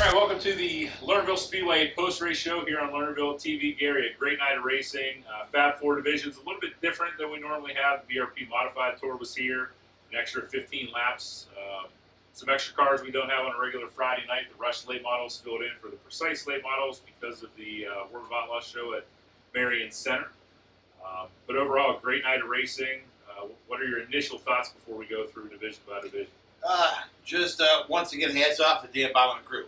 All right, welcome to the Lernerville Speedway post-race show here on Lernerville TV. Gary, a great night of racing. Fab 4 divisions, a little bit different than we normally have. The BRP Modified Tour was here, an extra 15 laps. Some extra cars we don't have on a regular Friday night. The Rush late models filled in for the Precise late models because of the World of Outlaw show at Marion Center. But overall, a great night of racing. What are your initial thoughts before we go through division by division? Once again, hats off to Dan Bob and crew.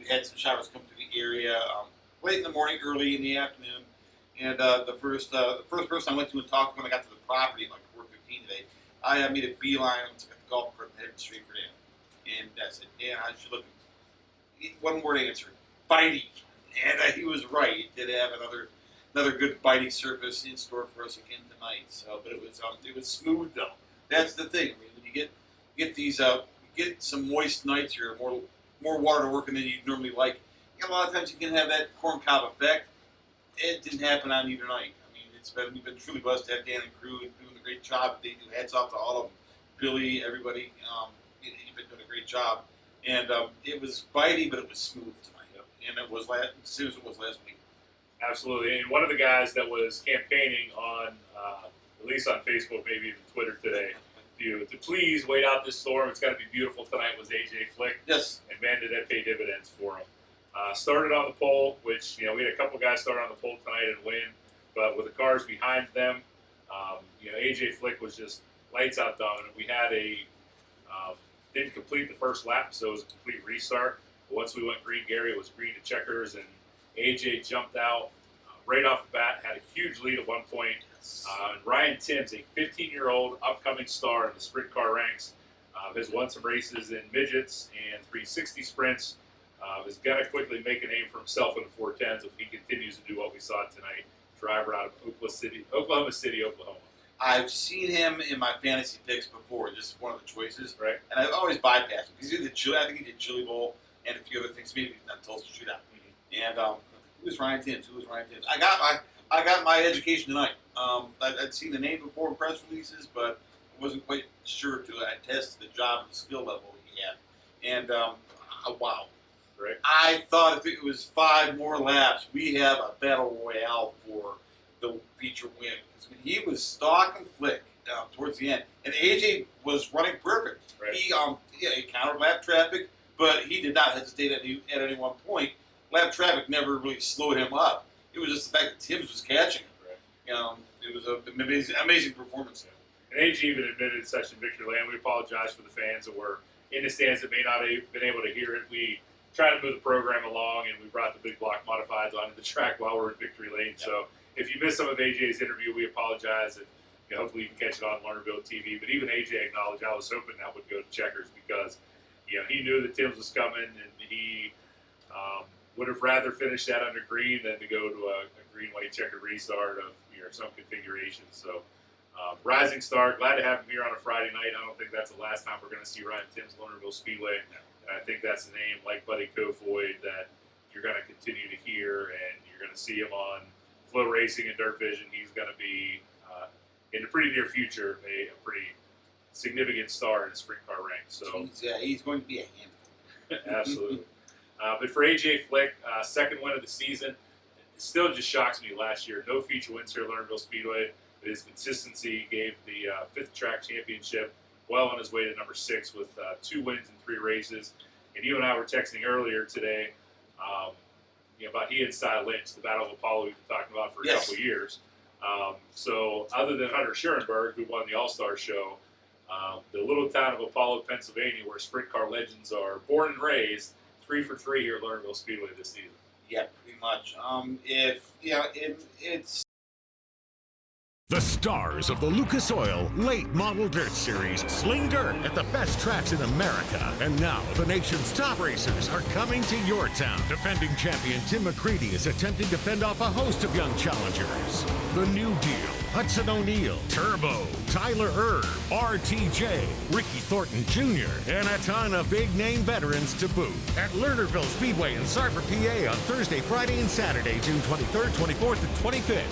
Had some showers come to the area late in the morning, early in the afternoon, and the first person I went to and talked to when I got to the property, like 4:15 today, I made a beeline to the golf cart and headed straight for Dan. And I said, Dan, how's you looking? One word answer: bitey. And he was right. He did have another good bitey surface in store for us again tonight. So, but it was smooth though. That's the thing. I mean, when you get these get some moist nights here, more water to work in than you normally like. A lot of times you can have that corn cob effect. It didn't happen on either night. I mean, we've been truly blessed to have Dan and crew doing a great job. They do. Hats off to all of them, Billy, everybody. You've been doing a great job. And it was bitey, but it was smooth tonight. Yep. And it was as soon as it was last week. Absolutely. And one of the guys that was campaigning on, at least on Facebook, maybe even Twitter today, to please wait out this storm. It's got to be beautiful tonight was AJ Flick. Yes. And man, did that pay dividends for him. Started on the pole, which, we had a couple guys start on the pole tonight and win, but with the cars behind them, AJ Flick was just lights out dominant. We had didn't complete the first lap, so it was a complete restart. But once we went green, Gary, it was green to checkers, and AJ jumped out right off the bat, had a huge lead at one point. And Ryan Timms, a 15-year-old upcoming star in the sprint car ranks, has won some races in midgets and 360 sprints. Is going to quickly make a name for himself in the 410s if he continues to do what we saw tonight. Driver out of Oklahoma City, Oklahoma. I've seen him in my fantasy picks before, just one of the choices. Right. And I've always bypassed him. Because I think he did Chili Bowl and a few other things, maybe not Tulsa Shootout. Mm-hmm. And who's Ryan Timms? I got my education tonight. I'd seen the name before in press releases, but I wasn't quite sure to attest to the job and the skill level he had. And wow. Right. I thought if it was 5 more laps, we have a battle royale for the feature win. Because when he was stalking Flick towards the end, and AJ was running perfect. Right. He countered lap traffic, but he did not hesitate at any one point. Lap traffic never really slowed him up. It was just the fact that Timms was catching him. Right. It was an amazing performance. And AJ even admitted in Session Victory Lane, we apologize for the fans that were in the stands that may not have been able to hear it. We tried to move the program along, and we brought the big block modifieds onto the track while we're in Victory Lane. Yeah. So if you missed some of AJ's interview, we apologize, and hopefully you can catch it on Lernerville TV. But even AJ acknowledged I was hoping that would go to checkers because he knew that Timms was coming, and he would have rather finished that under green than to go to a green-white checkered restart of some configuration. So rising star, glad to have him here on a Friday night. I don't think that's the last time we're going to see Ryan Timms Lernerville Speedway. And I think that's a name like Buddy Kofoid that you're going to continue to hear, and you're going to see him on Flow Racing and Dirt Vision. He's going to be, in the pretty near future, a pretty significant star in the sprint car ranks. So he's going to be a handful. Absolutely. But for AJ Flick, second win of the season, it still just shocks me last year. No feature wins here at Lernerville Speedway, but his consistency gave the 5th track championship well on his way to number 6 with 2 wins in 3 races. And you and I were texting earlier today about he and Cy Lynch, the Battle of Apollo we've been talking about for a couple of years. So other than Hunter Schurenberg, who won the All-Star show, the little town of Apollo, Pennsylvania, where sprint car legends are born and raised, 3 for 3 here at Lernerville Speedway this season. Yeah, pretty much. It's the stars of the Lucas Oil Late Model Dirt Series sling dirt at the best tracks in America. And now the nation's top racers are coming to your town. Defending champion Tim McCready is attempting to fend off a host of young challengers. The New Deal, Hudson O'Neal, Turbo, Tyler Erb, RTJ, Ricky Thornton Jr., and a ton of big-name veterans to boot. At Lernerville Speedway in Sarver, PA on Thursday, Friday, and Saturday, June 23rd, 24th, and 25th.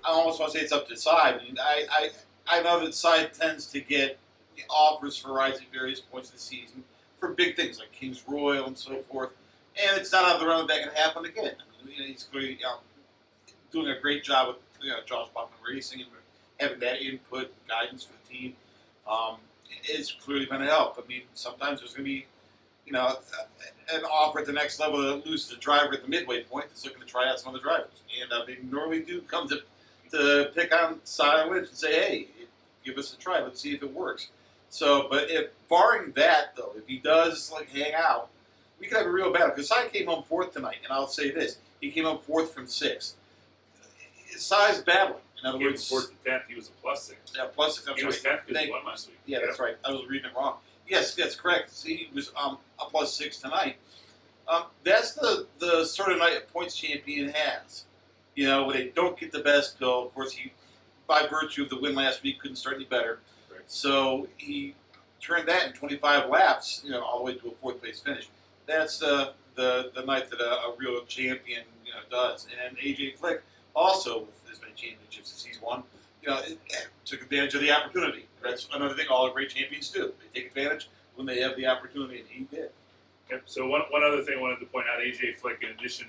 I almost want to say it's up to Cy. I know that Cy tends to get offers for rides at various points of the season. for big things like King's Royal and so forth. And it's not out of the realm that can happen again. I mean, he's clearly doing a great job with Josh Bachman Racing and having that input and guidance for the team. It's clearly going to help. I mean, sometimes there's going to be, an offer at the next level that loses a driver at the midway point that's looking to try out some of the drivers. And they normally do come to pick on Silent and say, hey, give us a try. Let's see if it works. So, but if barring that, though, if he does hang out, we could have a real battle. Because Cy came home 4th tonight, and I'll say this: he came home 4th from 6th. Cy's battling. In other words, 4th to 10th, he was a +6. Yeah, +6. He was 10th because he won last week. Yeah, that's right. I was reading it wrong. Yes, that's correct. See, he was a +6 tonight. That's the sort of night a points champion has. When they don't get the best pill. Of course, he, by virtue of the win last week, couldn't start any better. Right. So he turned that in 25 laps, all the way to a 4th place finish. That's the night that a real champion, does. And AJ Flick also, with as many championships as he's won, took advantage of the opportunity. That's another thing all great champions do. They take advantage when they have the opportunity, and he did. Yep. So one other thing I wanted to point out: AJ Flick, in addition,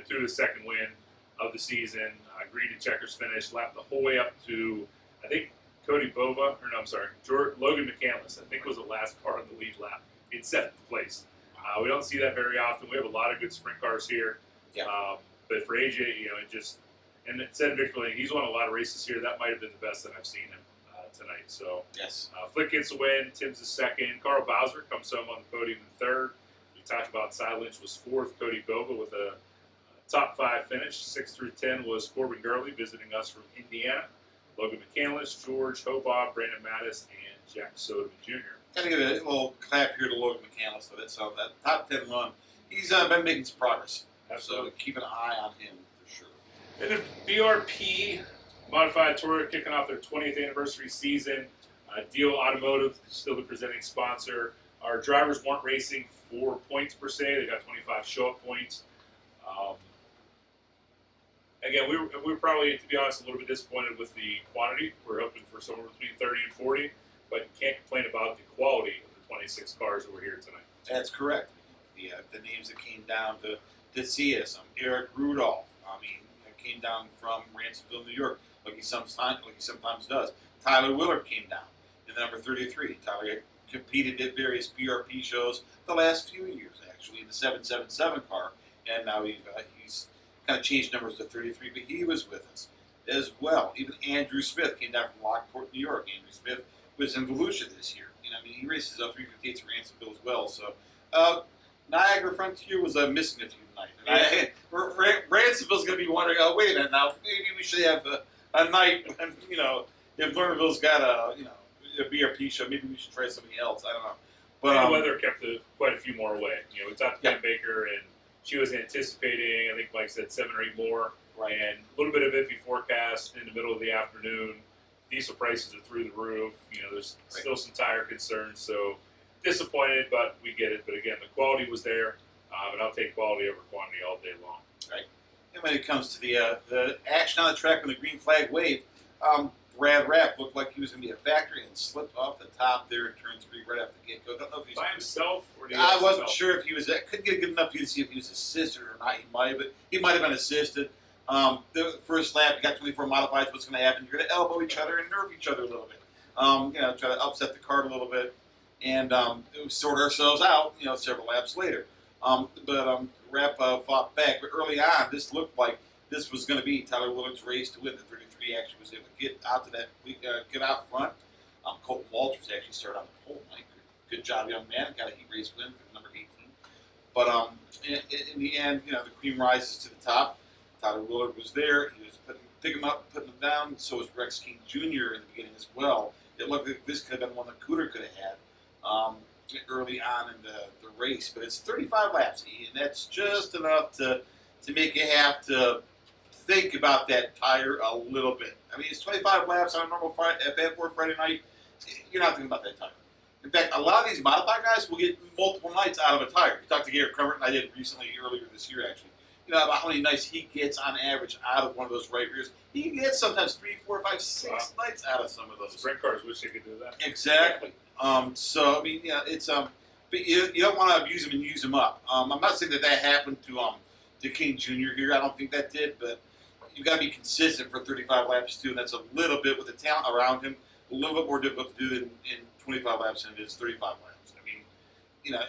to his second win of the season, agreed to checkers finish, lapped the whole way up to, I think, Logan McCandless. I think was the last car on the lead lap in 7th place. We don't see that very often. We have a lot of good sprint cars here. Yeah. But for AJ, and it said Victor Lane, he's won a lot of races here. That might have been the best that I've seen him tonight. So yes, Flick gets the win. Tim's the second. Carl Bowser comes home on the podium in 3rd. We talked about Cy Lynch was 4th. Cody Bova with a top 5 finish. 6 through 10 was Corbin Gurley visiting us from Indiana. Logan McCandless, George Hobaugh, Brandon Mattis, and Jack Soderman Jr. Got to give a little clap here to Logan McCandless for that. So that top 10 run, he's been making some progress. Absolutely. So keep an eye on him for sure. And the BRP Modified Tour kicking off their 20th anniversary season. Deal Automotive, still the presenting sponsor. Our drivers weren't racing for points per se. They got 25 show-up points. Again, we were probably, to be honest, a little bit disappointed with the quantity. We're hoping for somewhere between 30 and 40, but you can't complain about the quality of the 26 cars that were here tonight. That's correct. The names that came down to see us. Eric Rudolph. Came down from Ransomville, New York, like he sometimes does. Tyler Willard came down in the number 33. Tyler had competed at various BRP shows the last few years, actually, in the 777 car, and now he's kind of changed numbers to 33, but he was with us as well. Even Andrew Smith came down from Lockport, New York. Andrew Smith was in Volusia this year. He races 358s at Ransomville as well. So Niagara Frontier was missing a few tonight. Ransomville's going to be wondering, oh, wait a minute now, maybe we should have a night when, if Lernerville's got a BRP show, maybe we should try something else. I don't know. But the weather kept quite a few more away. We talked to Kim Baker, and she was anticipating, I think Mike said 7 or 8 more. Right. And a little bit of iffy forecast in the middle of the afternoon. Diesel prices are through the roof. There's still some tire concerns. So disappointed, but we get it. But again, the quality was there, and I'll take quality over quantity all day long. Right. And when it comes to the action on the track when the green flag waved, Brad Rapp looked like he was going to be a factor and slipped off the top there in turn 3 right after the get-go. Don't know if he's by himself, or did he I wasn't sure if he was. Couldn't get a good enough view to see if he was assisted or not. He might have been assisted. The first lap, you got 24 modifieds. What's going to happen? You're going to elbow each other and nerve each other a little bit. Try to upset the cart a little bit, and sort ourselves out. Several laps later. Rapp fought back, but early on, this looked like this was going to be Tyler Willard's race to win. The 33 actually was able to get out to that, get out front. Colton Walters actually started on the pole. Good job, young man. Got a heat race win for number 18. But in the end, the cream rises to the top. Tyler Willard was there. He was picking him up, putting him down. So was Rex King Jr. in the beginning as well. It looked like this could have been one that Cooter could have had early on in the race. But it's 35 laps, and that's just enough to make you have to think about that tire a little bit. It's 25 laps on a normal F4 Friday night. You're not thinking about that tire. In fact, a lot of these modified guys will get multiple nights out of a tire. You talked to Garrett Crumert, and I did recently, earlier this year, actually. About how many nights he gets on average out of one of those right rears. He gets sometimes 3, 4, 5, 6 nights out of some of those. Sprint cars wish they could do that. Exactly. It's but you don't want to abuse them and use them up. I'm not saying that happened to King Jr. here. I don't think that did, but you've got to be consistent for 35 laps too, and that's a little bit with the talent around him, a little bit more difficult to do than in 25 laps than it is 35 laps. I mean,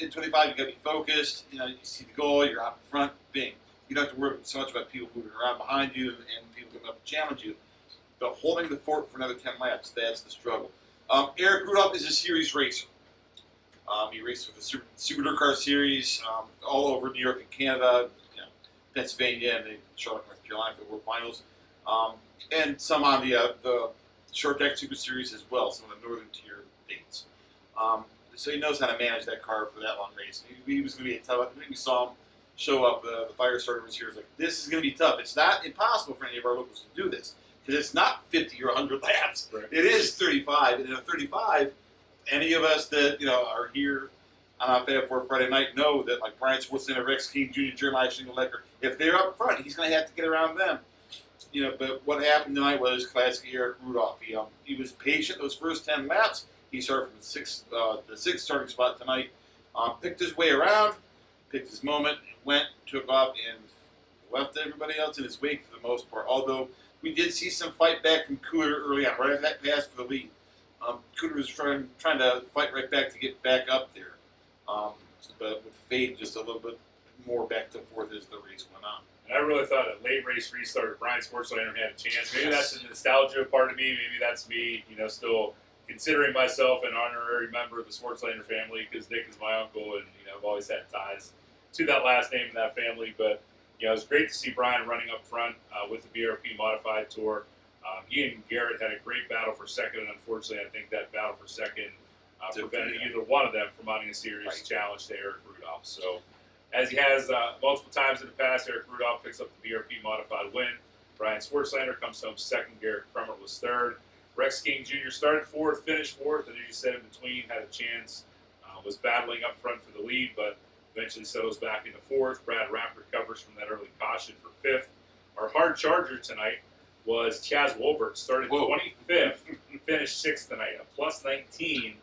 in 25 you got to be focused. You see the goal, you're out in front, bing. You don't have to worry so much about people moving around behind you and people coming up to challenge you. But holding the fort for another 10 laps, that's the struggle. Eric Rudolph is a series racer. He raced with the Super Dirt Car Series all over New York and Canada, Pennsylvania, and Charlotte, North Carolina for the World Finals, and some on the Short Deck Super Series as well, some of the northern tier dates. So he knows how to manage that car for that long race. He was going to be a tough. I think we saw him show up. The fire starter was here. He was like, "This is going to be tough. It's not impossible for any of our locals to do this because it's not 50 or 100 laps. Right. It is 35, and in a 35." Any of us that are here on Fab 4 Friday night know that like Brian Schwartzlander, Rex King Jr., Jeremiah Shingle-Lecker, if they're up front, he's going to have to get around them. But what happened tonight was classic Eric Rudolph. He was patient those first 10 laps. He started from the sixth starting spot tonight. Picked his way around, picked his moment, went, took off, and left everybody else in his wake for the most part. Although we did see some fight back from Cooter early on, right after that pass for the lead. Cooter was trying to fight right back to get back up there, but would fade just a little bit more back to fourth as the race went on. And I really thought a late race restart, Brian Schwartzlander had a chance. Maybe that's the nostalgia part of me. Maybe that's me, still considering myself an honorary member of the Schwartzlander family because Dick is my uncle, and I've always had ties to that last name in that family. But it was great to see Brian running up front with the BRP Modified Tour. He and Garrett had a great battle for second, and unfortunately, I think that battle for second prevented either one of them from mounting a serious challenge to Eric Rudolph. So, as he has multiple times in the past, Eric Rudolph picks up the BRP Modified win. Brian Schwartzlander comes home second. Garrett Crummer was third. Rex King Jr. started fourth, finished fourth, and as you said, in between, had a chance, was battling up front for the lead, but eventually settles back into fourth. Brad Rapp recovers from that early caution for fifth. Our hard charger tonight was Chaz Wolbert, started 25th, finished sixth tonight, a plus 19.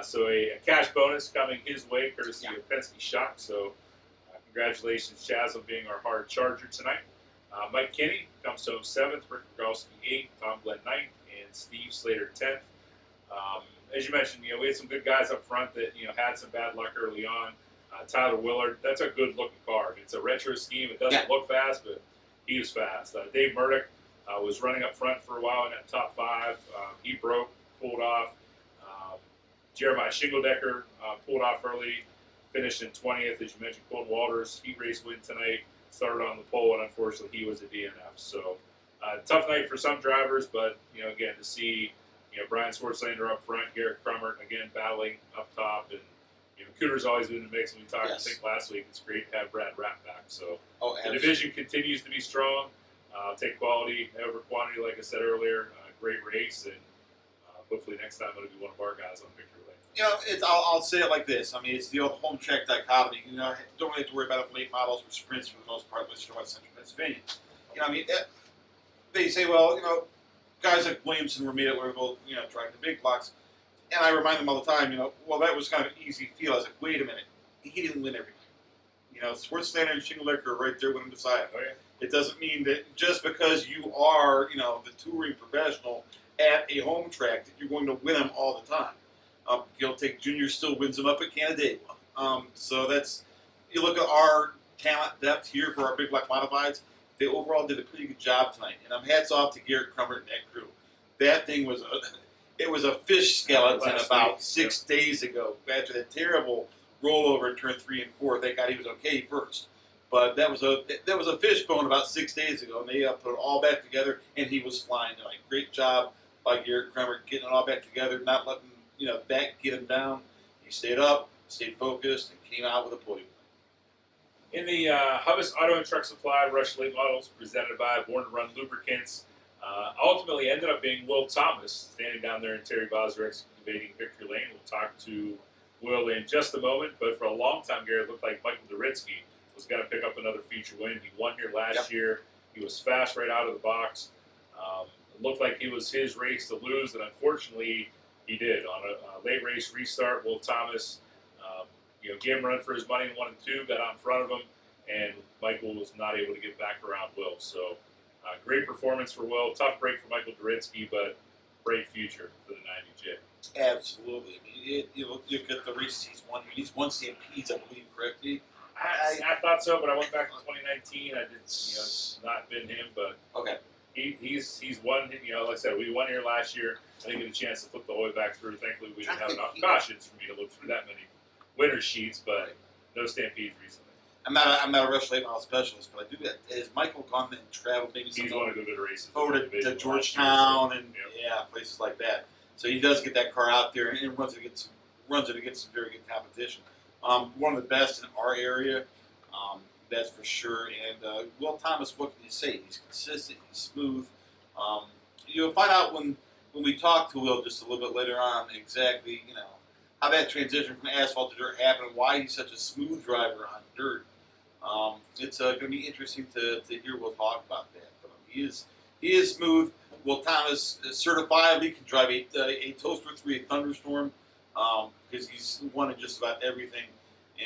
So a cash bonus coming his way, courtesy of Penske Shock. So congratulations, Chaz, on being our hard charger tonight. Mike Kinney comes home seventh, Rick Rogalski eighth, Tom Glenn ninth, and Steve Slater 10th. As you mentioned, we had some good guys up front that had some bad luck early on. Tyler Willard, that's a good looking car. It's a retro scheme. It doesn't look fast, but he was fast. Dave Murdoch was running up front for a while in that top five. He broke, pulled off. Jeremiah Shingle-Decker pulled off early, finished in 20th. As you mentioned, Colton Walters, heat race win tonight, started on the pole, and unfortunately he was a DNF. So tough night for some drivers, but again, to see Brian Schwartzlander up front, Garrett Crummer again battling up top, and Cooter's always been in the mix. And we talked, I think, last week. It's great to have Brad Rapp back. So the division continues to be strong. Take quality over quantity, like I said earlier. Great race, and hopefully next time it'll be one of our guys on victory lane. I'll say it like this. I mean, it's the old home track dichotomy. Don't really have to worry about late models or sprints for the most part, unless you're West Central Pennsylvania. They say, well, guys like Williamson were made at Lernerville, driving the big blocks. And I remind them all the time, well, that was kind of an easy feel. I was like, wait a minute. He didn't win everything. Schwartzlander and Shingle-Lecker are right there with him beside him. Oh, yeah. It doesn't mean that just because you are, the touring professional at a home track that you're going to win them all the time. Gil Take Jr. still wins them up at Canandaigua. So you look at our talent depth here for our big block modifieds, they overall did a pretty good job tonight. And hats off to Garrett Crummer and that crew. That thing was a fish skeleton about 6 days ago after that terrible rollover in turn 3 and 4. Thank God he was okay first. But that was a fishbone about 6 days ago, and they put it all back together, and he was flying tonight. Great job by Garrett Crummer getting it all back together, not letting that get him down. He stayed up, stayed focused, and came out with a podium. In the Hubbis Auto and Truck Supply Rush Late Models presented by Born to Run Lubricants, ultimately ended up being Will Thomas standing down there in Terry Bowser excavating victory lane. We'll talk to Will in just a moment, but for a long time, Garrett looked like Michael Doritsky was going to pick up another feature win. He won here last year. He was fast right out of the box. It looked like it was his race to lose, and unfortunately, he did. On a late race restart, Will Thomas gave him a run for his money in 1 and 2, got out in front of him, and Michael was not able to get back around Will. So great performance for Will. Tough break for Michael Doritsky, but bright future for the 90J. Absolutely. I mean, you look at the races he's won. He's won Stampedes, I believe, correctly. I thought so, but I went back to 2019. I did, it's not been him, but Okay. he's won. Like I said, we won here last year. I didn't get a chance to flip the Hoy back through. Thankfully, we didn't have enough cautions for me to look through that many winner sheets, but no Stampedes recently. I'm not a Rush Late Model specialist, but I do that. Has Michael gone and traveled maybe He's won a good bit of races. over to Georgetown and places like that? So he does get that car out there and runs it against some very good competition. One of the best in our area, that's for sure. And Will Thomas, what can you say? He's consistent. He's smooth. You'll find out when we talk to Will just a little bit later on exactly how that transition from asphalt to dirt happened and why he's such a smooth driver on dirt. It's going to be interesting to hear Will talk about that. But he is smooth. Will Thomas certifiably can drive a Toaster 3, a Thunderstorm, because he's won in just about everything,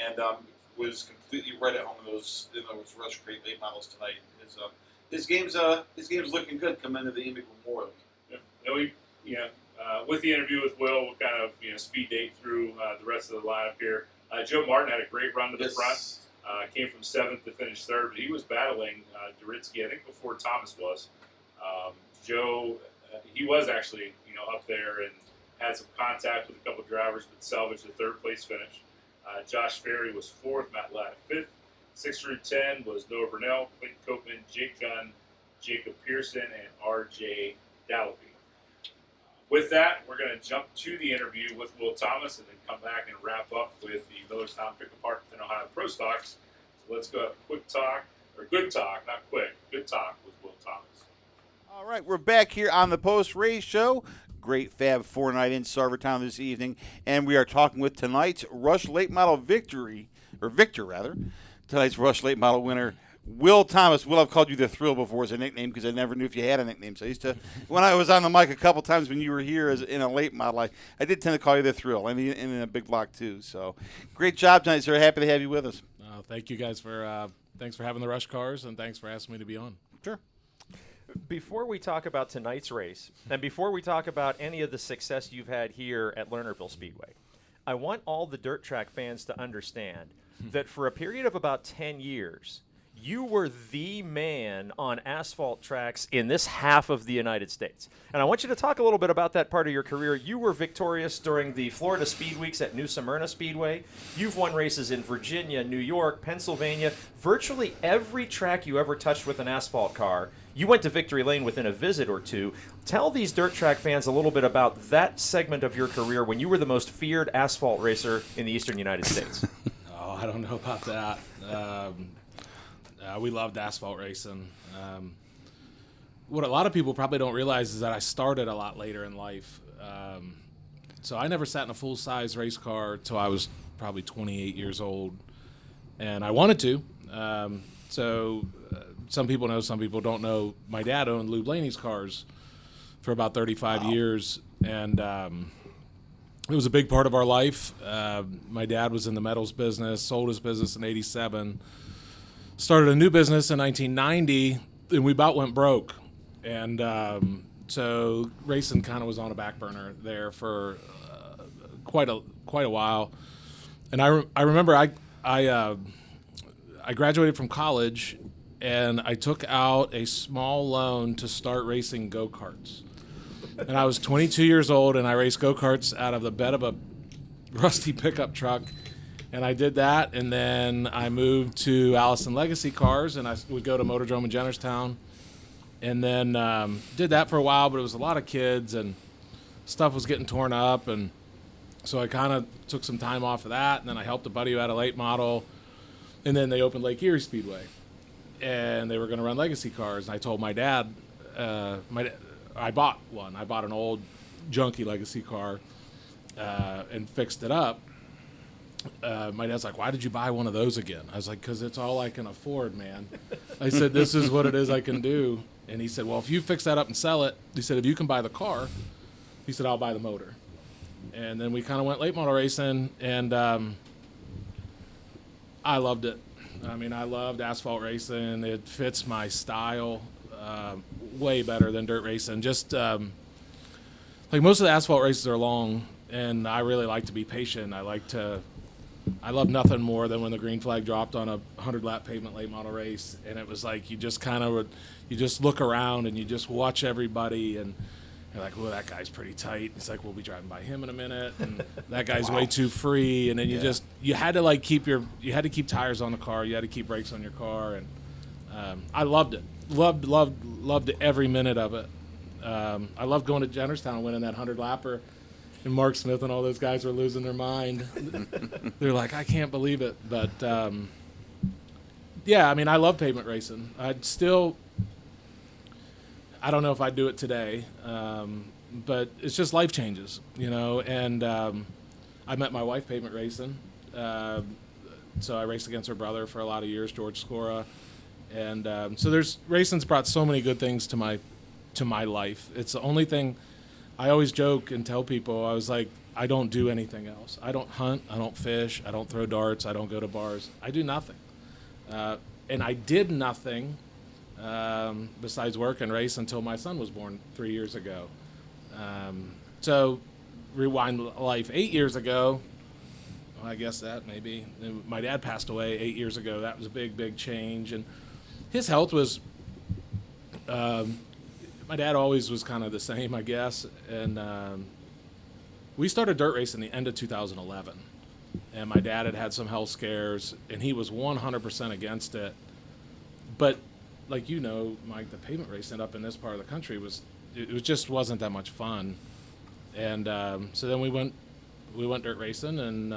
and was completely right at home in those Rush Crate late models tonight. His game's looking good coming into the Indy Memorial. With the interview with Will, we'll kind of speed date through the rest of the lineup here. Joe Martin had a great run to the front. Came from 7th to finish 3rd, but he was battling Doritsky, I think, before Thomas was. Joe, he was actually up there and had some contact with a couple drivers, but salvaged the 3rd place finish. Josh Ferry was 4th, Matt Ladd 5th. 6 through 10 was Noah Burnell, Clayton Copeman, Jake Gunn, Jacob Pearson, and R.J. Dallaby. With that, we're going to jump to the interview with Will Thomas and then come back and wrap up with the Millerstown Pick Apart and Ohio Pro Stocks. So let's go have a good talk with Will Thomas. All right, we're back here on the post-race show. Great Fab 4 night in Sarvertown this evening, and we are talking with tonight's Rush Late Model Victor. Tonight's Rush Late Model winner, Will Thomas. Will, I've called you the Thrill before as a nickname because I never knew if you had a nickname. So I used to, when I was on the mic a couple times when you were here as in a late model, I did tend to call you the Thrill, and in a big block too. So great job tonight, sir. Happy to have you with us. Thank you guys thanks for having the Rush cars, and thanks for asking me to be on. Sure. Before we talk about tonight's race, and before we talk about any of the success you've had here at Lernerville Speedway, I want all the dirt track fans to understand that for a period of about 10 years, you were the man on asphalt tracks in this half of the United States. And I want you to talk a little bit about that part of your career. You were victorious during the Florida Speed Weeks at New Smyrna Speedway. You've won races in Virginia, New York, Pennsylvania. Virtually every track you ever touched with an asphalt car, you went to victory lane within a visit or two. Tell these dirt track fans a little bit about that segment of your career when you were the most feared asphalt racer in the eastern United States. Oh, I don't know about that. We loved asphalt racing. What a lot of people probably don't realize is that I started a lot later in life. So I never sat in a full-size race car till I was probably 28 years old, and I wanted to. Some people know, some people don't know. My dad owned Lou Blaney's cars for about 35 years, and it was a big part of our life. My dad was in the metals business, sold his business in '87. Started a new business in 1990, and we about went broke. And so racing kind of was on a back burner there for quite a while. And I remember I graduated from college, and I took out a small loan to start racing go-karts. And I was 22 years old, and I raced go-karts out of the bed of a rusty pickup truck. And I did that, and then I moved to Allison Legacy Cars, and I would go to Motordrome in Jennerstown. And then did that for a while, but it was a lot of kids, and stuff was getting torn up. And so I kind of took some time off of that, and then I helped a buddy who had a late model. And then they opened Lake Erie Speedway, and they were going to run legacy cars. And I told my dad, I bought one. I bought an old junky legacy car and fixed it up. My dad's like, why did you buy one of those again? I was like, because it's all I can afford, man. I said, this is what it is I can do. And he said, well, if you fix that up and sell it, he said, if you can buy the car, he said, I'll buy the motor. And then we kind of went late model racing, and I loved it. I mean, I loved asphalt racing. It fits my style way better than dirt racing. Just like most of the asphalt races are long, and I really like to be patient. I love nothing more than when the green flag dropped on a 100-lap pavement late model race, and it was like you just look around and you just watch everybody, and you're like, well, that guy's pretty tight. It's like, we'll be driving by him in a minute, and that guy's way too free, and then you had to keep tires on the car, you had to keep brakes on your car, and I loved it, loved every minute of it. I loved going to Jennerstown and winning that 100-lapper. And Mark Smith and all those guys were losing their mind. They're like, I can't believe it. But, yeah, I mean, I love pavement racing. I don't know if I'd do it today, but it's just life changes, you know. And I met my wife pavement racing. So I raced against her brother for a lot of years, George Scora. And so racing's brought so many good things to my life. It's the only thing. I always joke and tell people, I was like, I don't do anything else. I don't hunt, I don't fish, I don't throw darts, I don't go to bars. I do nothing. And I did nothing besides work and race until my son was born 3 years ago. So rewind life 8 years ago, well, I guess that maybe. My dad passed away 8 years ago. That was a big, big change. And his health was... my dad always was kind of the same, I guess, and we started dirt racing the end of 2011, and my dad had some health scares, and he was 100% against it. But, like you know, Mike, the pavement racing up in this part of the country just wasn't that much fun, and so then we went dirt racing, and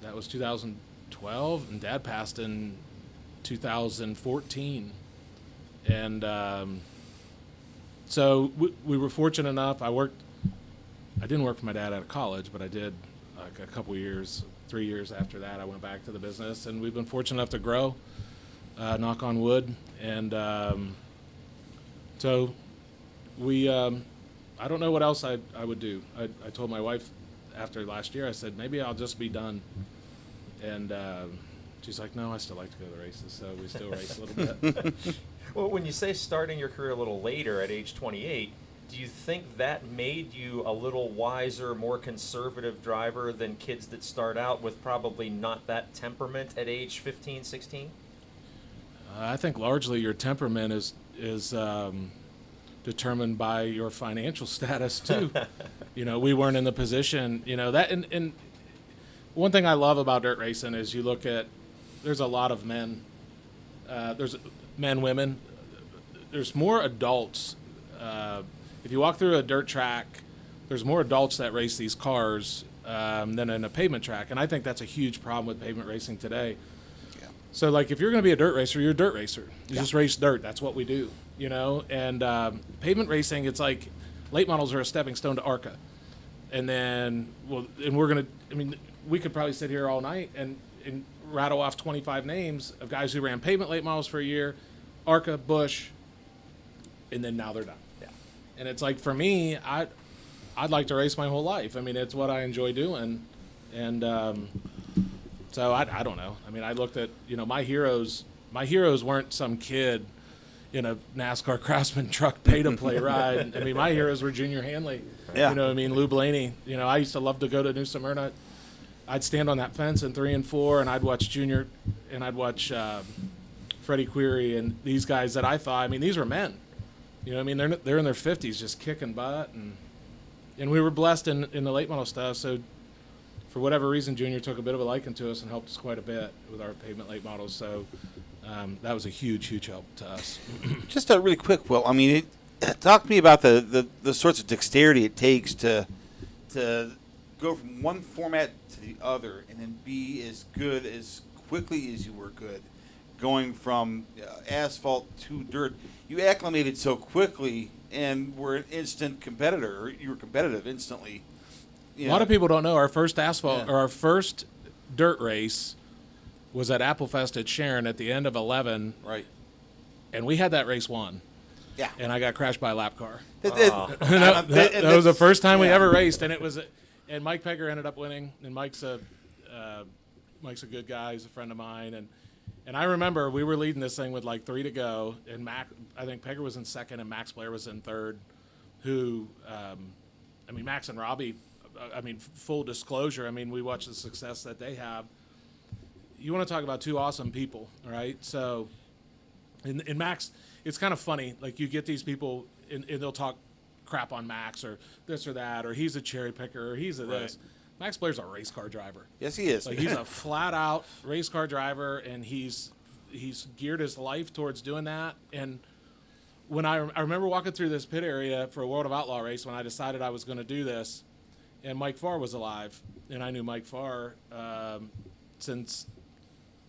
that was 2012, and Dad passed in 2014. And so we were fortunate enough. I didn't work for my dad out of college, but I did like a couple years, 3 years after that. I went back to the business, and we've been fortunate enough to grow, knock on wood. And so I don't know what else I would do. I told my wife after last year, I said, maybe I'll just be done. And she's like, no, I still like to go to the races, so we still race a little bit. Well, when you say starting your career a little later at age 28, do you think that made you a little wiser, more conservative driver than kids that start out with probably not that temperament at age 15, 16? I think largely your temperament is determined by your financial status too. You know, we weren't in the position, you know, that and one thing I love about dirt racing is you look at, there's a lot of men, there's men, women, there's more adults. If you walk through a dirt track, there's more adults that race these cars than in a pavement track, and I think that's a huge problem with pavement racing today. Yeah. So, like, if you're going to be a dirt racer, you're a dirt racer. You just race dirt. That's what we do, you know? And pavement racing, it's like late models are a stepping stone to ARCA. And then, we could probably sit here all night and rattle off 25 names of guys who ran pavement late models for a year, ARCA, Busch, and then now they're done. Yeah. And it's like, for me, I'd like to race my whole life. I mean, it's what I enjoy doing. And so I don't know. I mean, I looked at, you know, my heroes weren't some kid in a NASCAR Craftsman truck pay-to-play ride. I mean, my heroes were Junior Hanley. Yeah. You know what I mean? Lou Blaney. You know, I used to love to go to New Smyrna. I'd stand on that fence in 3 and 4, and I'd watch Junior, and I'd watch Freddie Query and these guys that I thought, I mean, these were men. You know what I mean? They're in their 50s just kicking butt. And we were blessed in the late model stuff. So for whatever reason, Junior took a bit of a liking to us and helped us quite a bit with our pavement late models. So that was a huge, huge help to us. Just really quick, Will. I mean, talk to me about the sorts of dexterity it takes to go from one format to the other and then be as good as quickly as you were good. Going from asphalt to dirt, you acclimated so quickly and were an instant competitor. You were competitive instantly. A lot of people don't know our first asphalt or our first dirt race was at Applefest at Sharon at the end of 11. Right. And we had that race won. Yeah. And I got crashed by a lap car. That was the first time we ever raced, and it was. And Mike Pegger ended up winning, and Mike's Mike's a good guy. He's a friend of mine, and I remember we were leading this thing with like 3 to go, and I think Pegger was in second, and Max Blair was in third. Max and Robbie. Full disclosure. We watch the success that they have. You want to talk about two awesome people, all right? So, in Max, it's kind of funny. Like, you get these people, and they'll talk crap on Max or this or that, or he's a cherry picker, or he's a this. Max Blair's a race car driver. Yes, he is. Like, he's a flat-out race car driver, and he's geared his life towards doing that. And when I remember walking through this pit area for a World of Outlaw race when I decided I was going to do this, and Mike Farr was alive, and I knew Mike Farr since,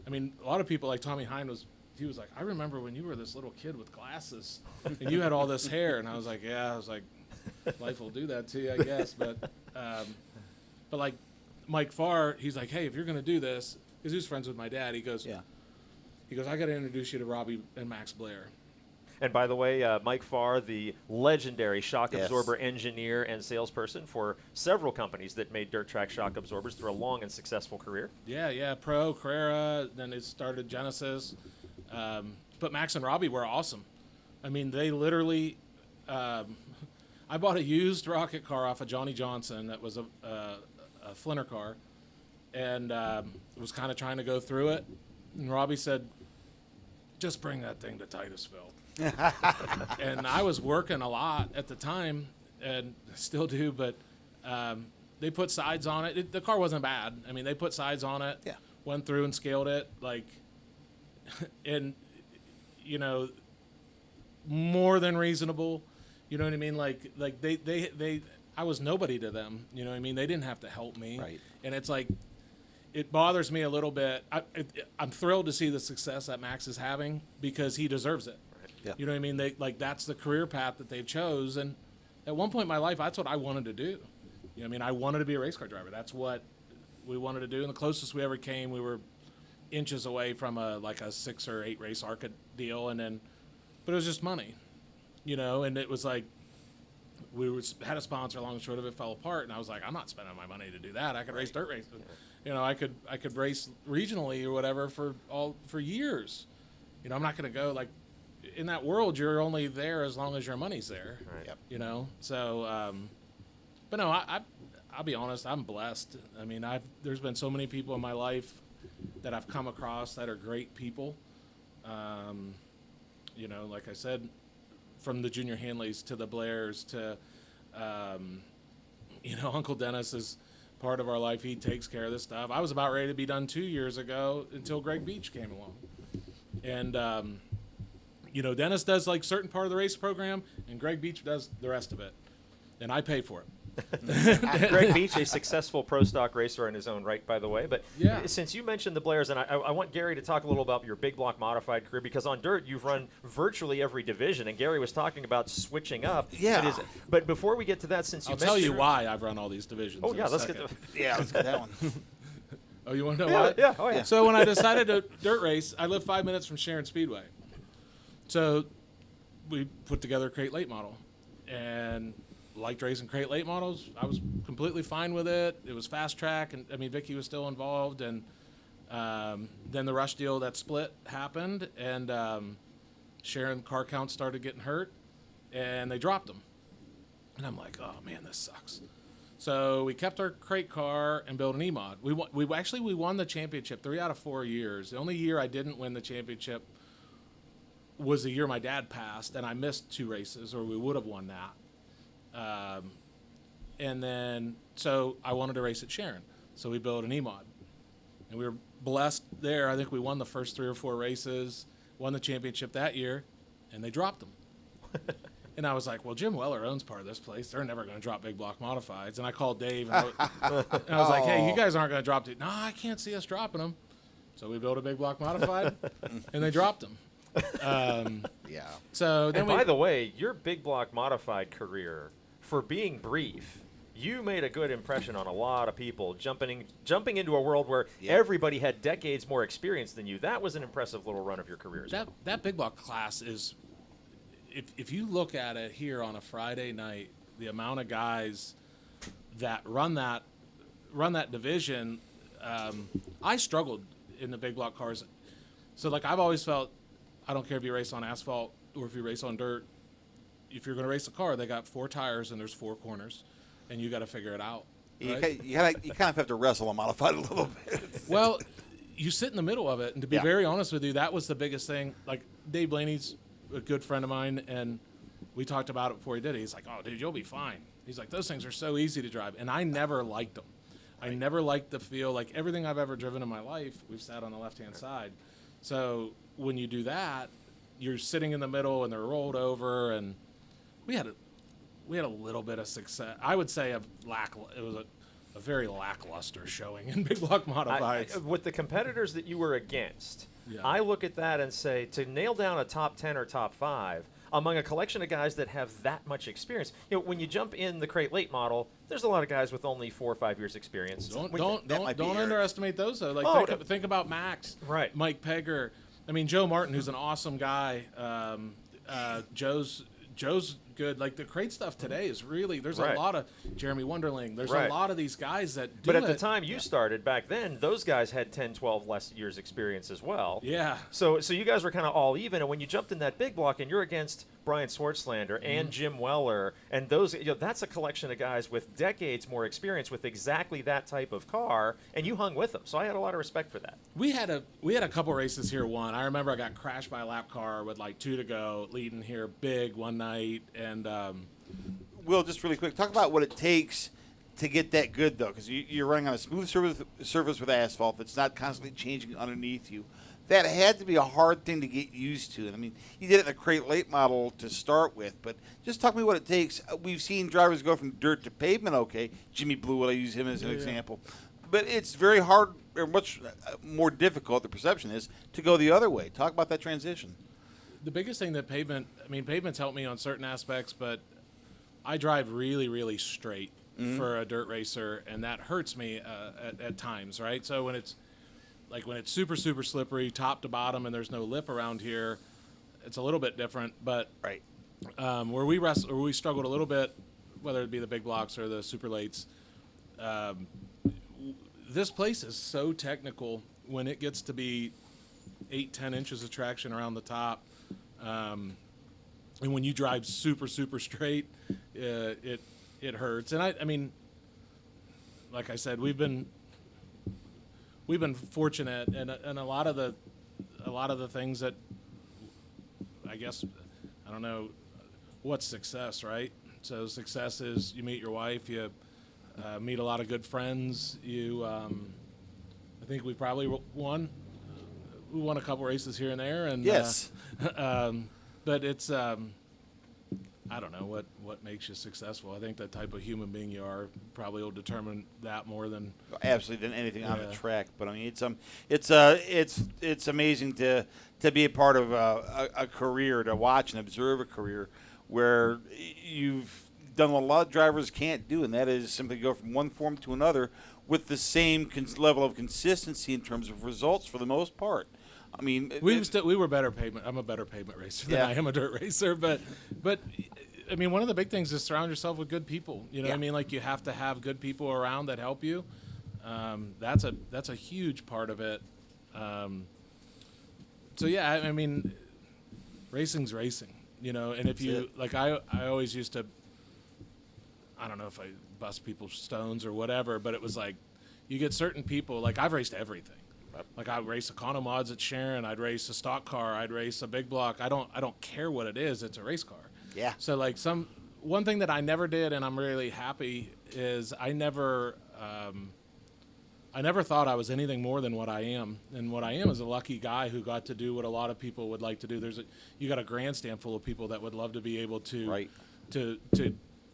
a lot of people like Tommy Hine was like, I remember when you were this little kid with glasses, and you had all this hair, and I was like, life will do that to you, I guess, but like Mike Farr, he's like, hey, if you're going to do this, because he was friends with my dad, he goes, I got to introduce you to Robbie and Max Blair. And by the way, Mike Farr, the legendary shock absorber engineer and salesperson for several companies that made dirt track shock absorbers through a long and successful career. Yeah, Pro, Carrera, then it started Genesis. But Max and Robbie were awesome. They literally, I bought a used rocket car off of Johnny Johnson that was a Flinter car, and was kind of trying to go through it. And Robbie said, just bring that thing to Titusville. And I was working a lot at the time, and still do, but they put sides on it. The car wasn't bad. They put sides on it, went through and scaled it, and, more than reasonable. You know what I mean? Like they I was nobody to them. You know what I mean? They didn't have to help me. Right. And it's like, it bothers me a little bit. I'm thrilled to see the success that Max is having because he deserves it. Yeah. You know what I mean? That's the career path that they've chose. And at one point in my life, that's what I wanted to do. I wanted to be a race car driver. That's what we wanted to do. And the closest we ever came, we were inches away from a 6 or 8 race ARCA deal. But it was just money, and it was like, had a sponsor, long and short of it fell apart. And I was like, I'm not spending my money to do that. I could race dirt races. I could race regionally or whatever for years. I'm not going to go in that world. You're only there as long as your money's there. Right. Yep. So, but no, I'll be honest. I'm blessed. There's been so many people in my life that I've come across that are great people. Like I said, from the Junior Hanleys to the Blairs to, Uncle Dennis is part of our life. He takes care of this stuff. I was about ready to be done 2 years ago until Greg Beach came along. And, Dennis does certain part of the race program, and Greg Beach does the rest of it. And I pay for it. Greg Beach, a successful pro stock racer in his own right, by the way. But since you mentioned the Blairs, and I want Gary to talk a little about your big block modified career, because on dirt you've run virtually every division, and Gary was talking about switching up. Yeah. But before we get to that, since I'll tell you why I've run all these divisions. Oh, yeah, let's get that one. Oh, you want to know why? Yeah, oh, yeah. So when I decided to dirt race, I live 5 minutes from Sharon Speedway. So we put together a crate late model, and liked racing crate late models. I was completely fine with it. It was fast track, and Vicky was still involved, and then the Rush deal, that split happened, and Sharon car count started getting hurt, and they dropped them. And I'm like, oh man, this sucks. So we kept our crate car and built an E-mod. We won the championship 3 out of 4 years. The only year I didn't win the championship was the year my dad passed, and I missed 2 races, or we would have won that. And then, so I wanted to race at Sharon. So we built an E-mod. And we were blessed there. I think we won the first 3 or 4 races, won the championship that year, and they dropped them. And I was like, well, Jim Weller owns part of this place. They're never going to drop big block modifieds. And I called Dave, and I was like, hey, you guys aren't going to drop it. No, I can't see us dropping them. So we built a big block modified, and they dropped them. Yeah. So then, and by the way, your big block modified career, for being brief, you made a good impression on a lot of people jumping into a world where everybody had decades more experience than you. That was an impressive little run of your career. That big block class is, if you look at it here on a Friday night, the amount of guys that run that division, I struggled in the big block cars. So, like, I've always felt, I don't care if you race on asphalt or if you race on dirt. If you're going to race a car, they got 4 tires and there's 4 corners, and you got to figure it out. Right? You kind of have to wrestle a modified a little bit. Well, you sit in the middle of it, and to be very honest with you, that was the biggest thing. Like, Dave Blaney's a good friend of mine, and we talked about it before he did it. He's like, "Oh, dude, you'll be fine." He's like, "Those things are so easy to drive," and I never liked them. I never liked the feel. Like, everything I've ever driven in my life, we've sat on the left-hand side. So when you do that, you're sitting in the middle, and they're rolled over, and we had a little bit of success. I would say it was a very lackluster showing in big block modifieds. With the competitors that you were against, Yeah. I look at that and say, to nail down a top 10 or top 5 among a collection of guys that have that much experience. When you jump in the crate late model, there's a lot of guys with only 4 or 5 years experience. Don't underestimate those though. Like, think about Max, right? Mike Pegger. I mean, Joe Martin, who's an awesome guy. Joe's good. Like, the crate stuff today is really, there's a lot of Jeremy Wonderling. There's a lot of these guys that do But at it. the time you started back then, those guys had 10, 12 less years experience as well. Yeah. So you guys were kind of all even, and when you jumped in that big block and you're against Brian Swartzlander and Jim Weller, and those, that's a collection of guys with decades more experience with exactly that type of car, and you hung with them. So I had a lot of respect for that. We had a couple races here. I remember I got crashed by a lap car with like 2 to go, leading here big one night, and Will, just really quick, talk about what it takes to get that good, though, because you're running on a smooth surface with asphalt that's not constantly changing underneath you. That had to be a hard thing to get used to. And, I mean, you did it in a crate late model to start with, but just talk to me what it takes. We've seen drivers go from dirt to pavement, okay. Jimmy Blue, I use him as an example. But it's very hard, or much more difficult, the perception is, to go the other way. Talk about that transition. The biggest thing that pavement's helped me on certain aspects, but I drive really, really straight for a dirt racer, and that hurts me at times, right? So when it's super, super slippery, top to bottom, and there's no lip around here, it's a little bit different. But where we struggled a little bit, whether it be the big blocks or the super lates, this place is so technical when it gets to be 8-10 inches of traction around the top. And when you drive super, super straight, it hurts. And I mean, like I said, we've been fortunate, and a lot of the things that, I guess, I don't know what's success, right? So success is you meet your wife, you meet a lot of good friends. I think we probably won a couple races here and there, and yes. But it's I don't know what makes you successful. I think the type of human being you are probably will determine that more than anything on the track. But I mean, it's amazing to be a part of a career, to watch and observe a career where you've done what a lot of drivers can't do, and that is simply go from one form to another with the same level of consistency in terms of results for the most part. I mean, we were better pavement. I'm a better pavement racer than I am a dirt racer, but I mean, one of the big things is surround yourself with good people. You know what I mean? Like, you have to have good people around that help you. That's a huge part of it. So yeah, I mean, racing's racing, you know. And if you like, I always used to, I don't know if I bust people's stones or whatever, but it was like, you get certain people. Like, I've raced everything. Like, I'd race Econo mods at Sharon. I'd race a stock car. I'd race a big block. I don't care what it is. It's a race car. Yeah. So, like, one thing that I never did, and I'm really happy, is I never thought I was anything more than what I am. And what I am is a lucky guy who got to do what a lot of people would like to do. You got a grandstand full of people that would love to be able to to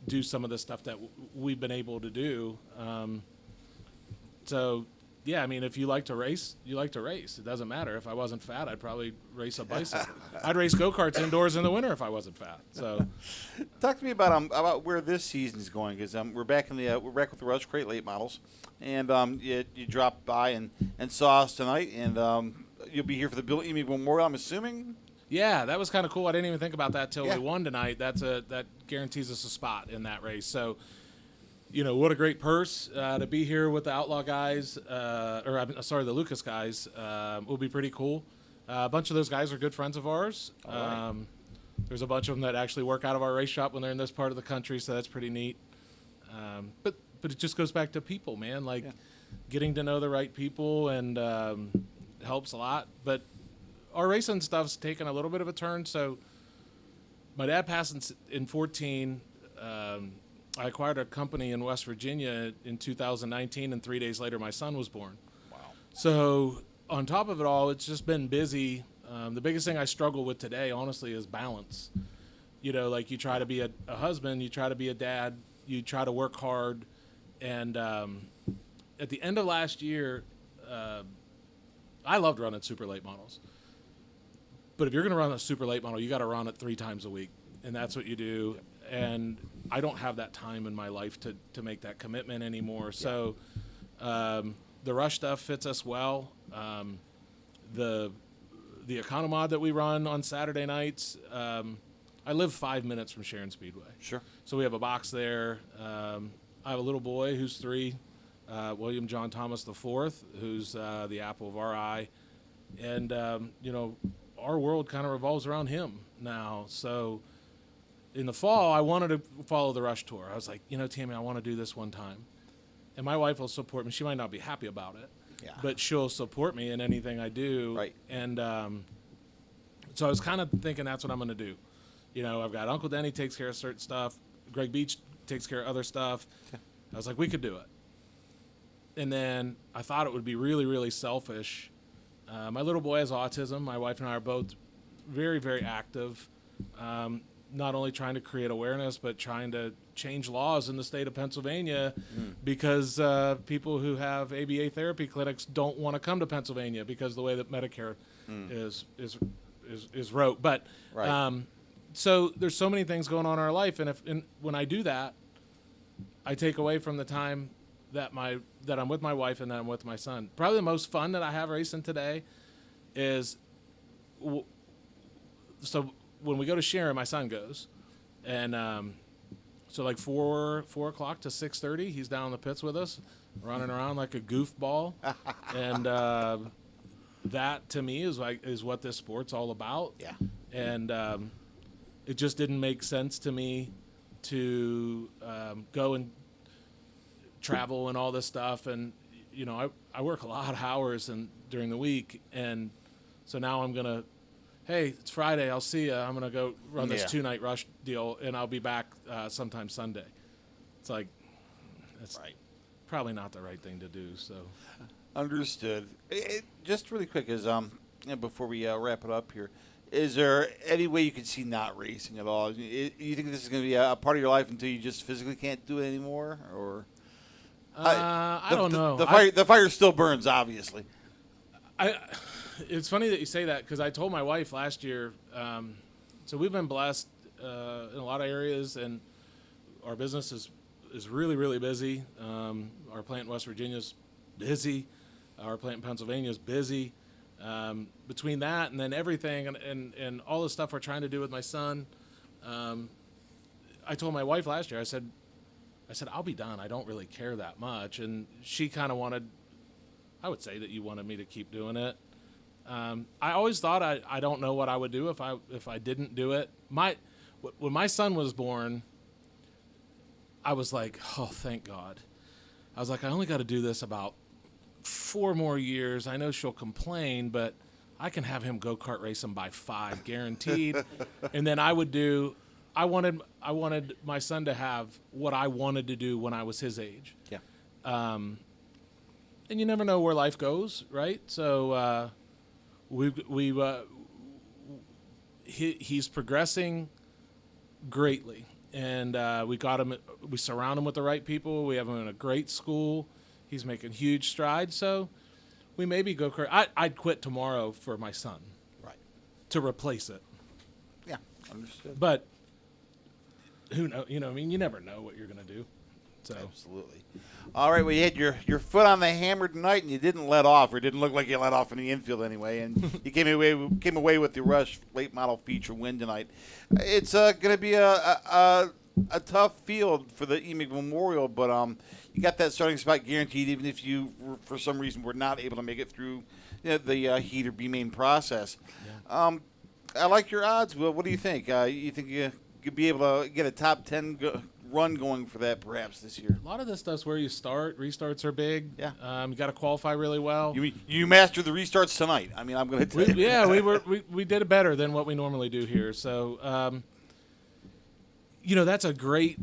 do some of the stuff that we've been able to do. So. Yeah, I mean, if you like to race, you like to race. It doesn't matter. If I wasn't fat, I'd probably race a bicycle. I'd race go-karts indoors in the winter if I wasn't fat. So, talk to me about where this season's going, because we're back with the Rush Crate Late models, and you dropped by and saw us tonight, and you'll be here for the Bill Emy Memorial, I'm assuming. Yeah, that was kind of cool. I didn't even think about that till we won tonight. That guarantees us a spot in that race. So, what a great purse to be here with the Outlaw guys, the Lucas guys. Will be pretty cool. A bunch of those guys are good friends of ours. Right. There's a bunch of them that actually work out of our race shop when they're in this part of the country, so that's pretty neat. But it just goes back to people, man. Like getting to know the right people and helps a lot. But our racing stuff's taken a little bit of a turn. So my dad passed in 14. I acquired a company in West Virginia in 2019, and 3 days later my son was born. Wow. So on top of it all, it's just been busy. The biggest thing I struggle with today, honestly, is balance. Like you try to be a husband, you try to be a dad, you try to work hard. And at the end of last year, I loved running super late models. But if you're going to run a super late model, you got to run it 3 times a week. And that's what you do. And I don't have that time in my life to make that commitment anymore. So the rush stuff fits us well. The Economod that we run on Saturday nights, I live 5 minutes from Sharon Speedway. Sure. So we have a box there. I have a little boy who's 3, William John Thomas IV, who's the apple of our eye. And, our world kind of revolves around him now. So in the fall, I wanted to follow the Rush Tour. I was like, Tammy, I want to do this one time. And my wife will support me. She might not be happy about it, but she'll support me in anything I do. Right. And so I was kind of thinking that's what I'm going to do. I've got Uncle Denny takes care of certain stuff. Greg Beach takes care of other stuff. I was like, we could do it. And then I thought it would be really, really selfish. My little boy has autism. My wife and I are both very, very active. Not only trying to create awareness, but trying to change laws in the state of Pennsylvania because people who have ABA therapy clinics don't want to come to Pennsylvania because of the way that Medicare is wrote. But Right. so there's so many things going on in our life, and when I do that, I take away from the time that I'm with my wife and that I'm with my son. Probably the most fun that I have racing today is so when we go to Sharon, my son goes, and so like 4 o'clock to 6:30, he's down in the pits with us, running around like a goofball, and that to me is what this sport's all about. Yeah. And it just didn't make sense to me to go and travel and all this stuff, and I work a lot of hours during the week, and so now I'm gonna, hey, it's Friday, I'll see ya. I'm gonna go run this 2-night rush deal, and I'll be back sometime Sunday. It's like that's probably not the right thing to do. So Understood. Just really quick, before we wrap it up here, is there any way you could see not racing at all? You think this is going to be a part of your life until you just physically can't do it anymore, or? I don't know. The fire still burns, obviously. It's funny that you say that because I told my wife last year. So we've been blessed in a lot of areas, and our business is really, really busy. Our plant in West Virginia is busy. Our plant in Pennsylvania is busy. Between that and then everything and all the stuff we're trying to do with my son, I told my wife last year, I said, I'll be done. I don't really care that much. And she kind of I would say that you wanted me to keep doing it. I always thought I don't know what I would do if I didn't do it. When my son was born, I was like, oh, thank God. I was like, I only got to do this about 4 more years. I know she'll complain, but I can have him go-kart racing by 5, guaranteed. And then I wanted my son to have what I wanted to do when I was his age. Yeah. And you never know where life goes, right? So he's progressing greatly, and we surround him with the right people. We have him in a great school. He's making huge strides. So we maybe go-kart. I'd quit tomorrow for my son, Right. to replace it. Yeah. Understood. But who knows? You never know what you're going to do. So Absolutely. All right. Well, you had your foot on the hammer tonight, and you didn't let off, or didn't look like you let off in the infield anyway. And you came away with the Rush late model feature win tonight. It's going to be a a tough field for the Emick Memorial, but you got that starting spot guaranteed, even if you, for some reason, were not able to make it through the heat or B main process. Yeah. I like your odds, Will. What do you think? You think you could be able to get a top 10 run going for that perhaps this year? A lot of this stuff's where you start. Restarts are big. Yeah. You got to qualify really well. You mastered the restarts tonight. I mean, I'm going to tell you. Yeah, we did it better than what we normally do here. So, that's a great.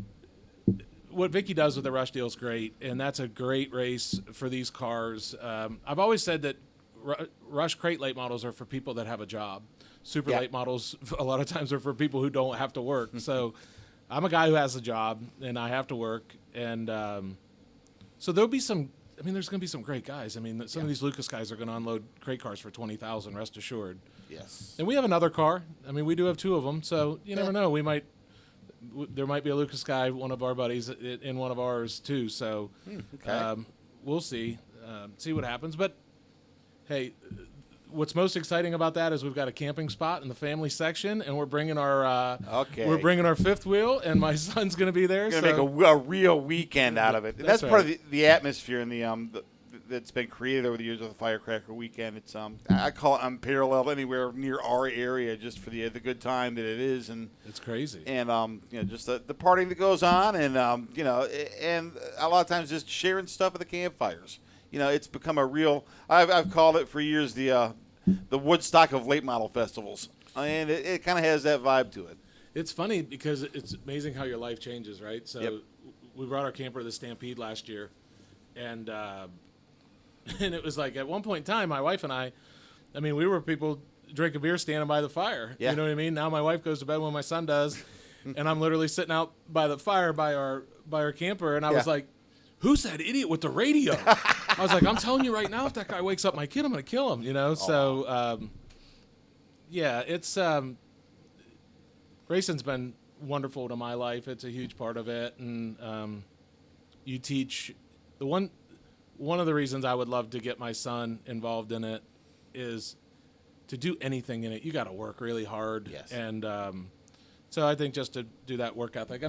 What Vicky does with the rush deal is great, and that's a great race for these cars. I've always said that rush crate late models are for people that have a job. Super late models a lot of times are for people who don't have to work. So I'm a guy who has a job and I have to work. And so there'll be some, there's going to be some great guys. Some of these Lucas guys are going to unload crate cars for $20,000, rest assured. Yes. And we have another car. We do have two of them. So you never know. There might be a Lucas guy, one of our buddies, in one of ours too. So we'll see what happens. But hey, what's most exciting about that is we've got a camping spot in the family section, and we're bringing our fifth wheel, and my son's going to be there. Going to make a real weekend out of it. And that's right. part of the atmosphere and that's been created over the years with the Firecracker Weekend. It's I call it unparalleled anywhere near our area, just for the good time that it is, and it's crazy. And just the partying that goes on, and and a lot of times just sharing stuff at the campfires. It's become a real. I've called it for years the Woodstock of late model festivals, and it kind of has that vibe to it. It's funny because it's amazing how your life changes, right? So we brought our camper to the Stampede last year, and it was like at one point in time, my wife and I we were people drinking beer standing by the fire. Yeah. You know what I mean? Now my wife goes to bed when my son does, and I'm literally sitting out by the fire by our camper, and I was like, who's that idiot with the radio? I was like, I'm telling you right now, if that guy wakes up my kid, I'm going to kill him, So, it's racing's been wonderful to my life. It's a huge part of it. And you teach one of the reasons I would love to get my son involved in it is to do anything in it. You got to work really hard. Yes. And so I think just to do that work ethic.